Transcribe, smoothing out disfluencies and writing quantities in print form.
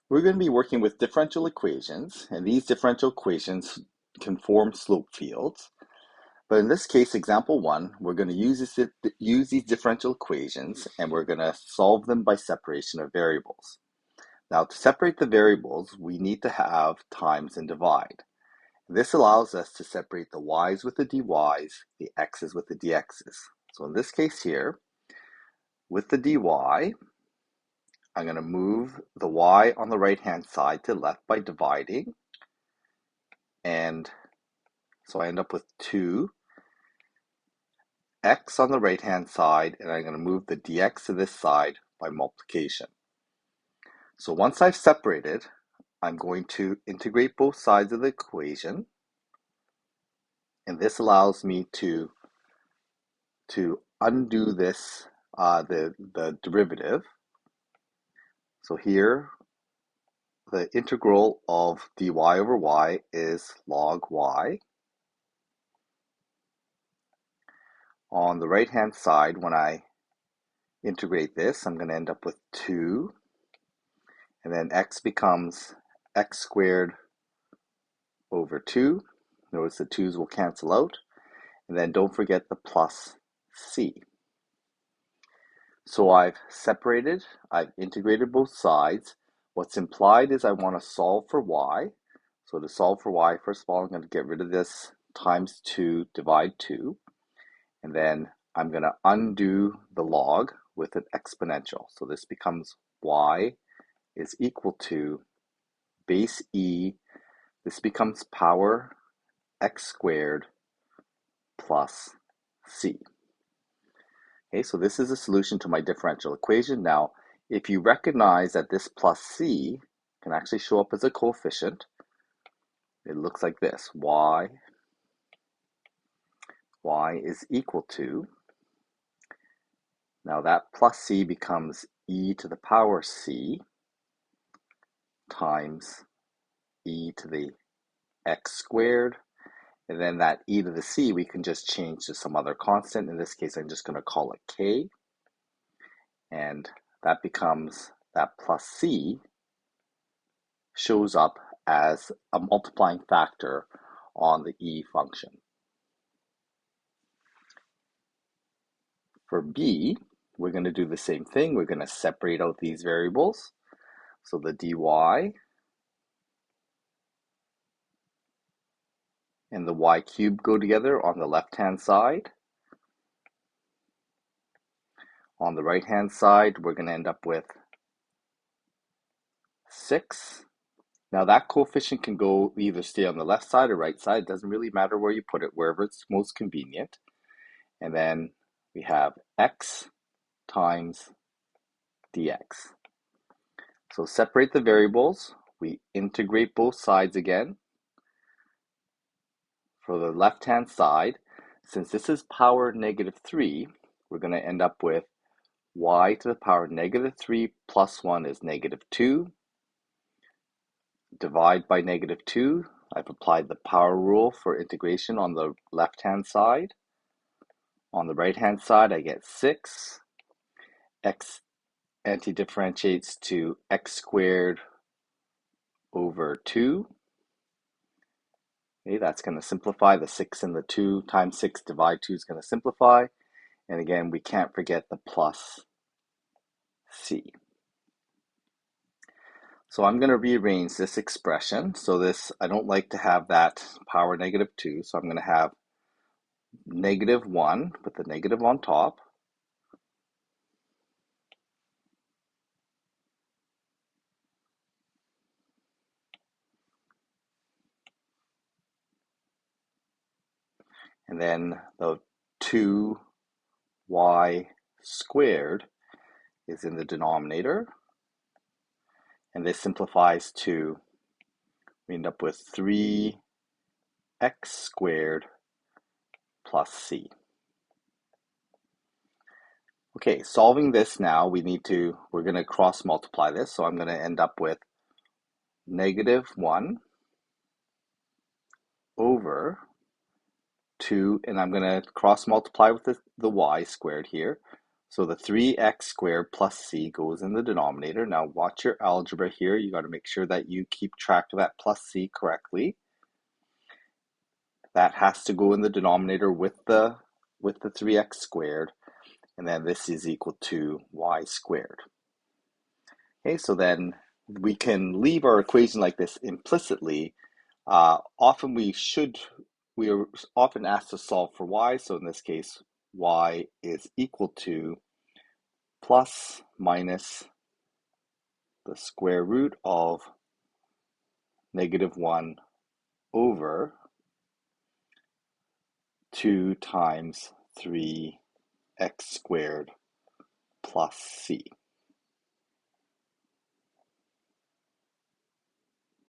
We're going to be working with differential equations, and these differential equations can form slope fields. But in this case, example one, we're going to use these differential equations, and we're going to solve them by separation of variables. Now, to separate the variables, we need to have times and divide. This allows us to separate the y's with the dy's, the x's with the dx's. So in this case here, with the dy, I'm going to move the y on the right-hand side to left by dividing. And so I end up with 2x on the right-hand side, and I'm going to move the dx to this side by multiplication. So once I've separated, I'm going to integrate both sides of the equation. And this allows me to undo this, the derivative. So here, the integral of dy over y is log y. On the right-hand side, when I integrate this, I'm going to end up with 2. And then x becomes x squared over 2. Notice the 2's will cancel out. And then don't forget the plus c. So I've separated, I've integrated both sides. What's implied is I want to solve for y. So to solve for y, first of all, I'm going to get rid of this times 2, divide 2. And then I'm going to undo the log with an exponential. So this becomes y is equal to base e. This becomes power x squared plus c. Okay, so this is a solution to my differential equation. Now, if you recognize that this plus c can actually show up as a coefficient, it looks like this. Y is equal to, now that plus c becomes e to the power c times e to the x squared. And then that e to the c we can just change to some other constant. In this case, I'm just going to call it k. And that becomes, that plus c shows up as a multiplying factor on the e function. For b, we're going to do the same thing. We're going to separate out these variables. So the dy and the y cubed go together on the left-hand side. On the right-hand side, we're going to end up with 6. Now that coefficient can go either stay on the left side or right side. It doesn't really matter where you put it, wherever it's most convenient. And then we have x times dx. So separate the variables. We integrate both sides again. For the left-hand side, since this is power -3, we're going to end up with y to the power -3 plus 1 is -2. Divide by -2. I've applied the power rule for integration on the left-hand side. On the right-hand side, I get 6. X anti-differentiates to x squared over 2. Okay, that's going to simplify. The 6 and the 2 times 6 divide 2 is going to simplify. And again, we can't forget the plus c. So I'm going to rearrange this expression. So this, I don't like to have that power -2. So I'm going to have -1 with the negative on top. And then the 2y squared is in the denominator. And this simplifies to, we end up with 3x squared plus c. Okay, solving this now, we're going to cross multiply this. So I'm going to end up with -1 over 2, and I'm going to cross multiply with the y squared here. So the 3x squared plus c goes in the denominator. Now watch your algebra here. You got to make sure that you keep track of that plus c correctly. That has to go in the denominator with the 3x squared. And then this is equal to y squared. Okay, so then we can leave our equation like this implicitly. Often we are often asked to solve for y. So in this case, y is equal to plus minus the square root of -1 over 2 times 3x squared plus c.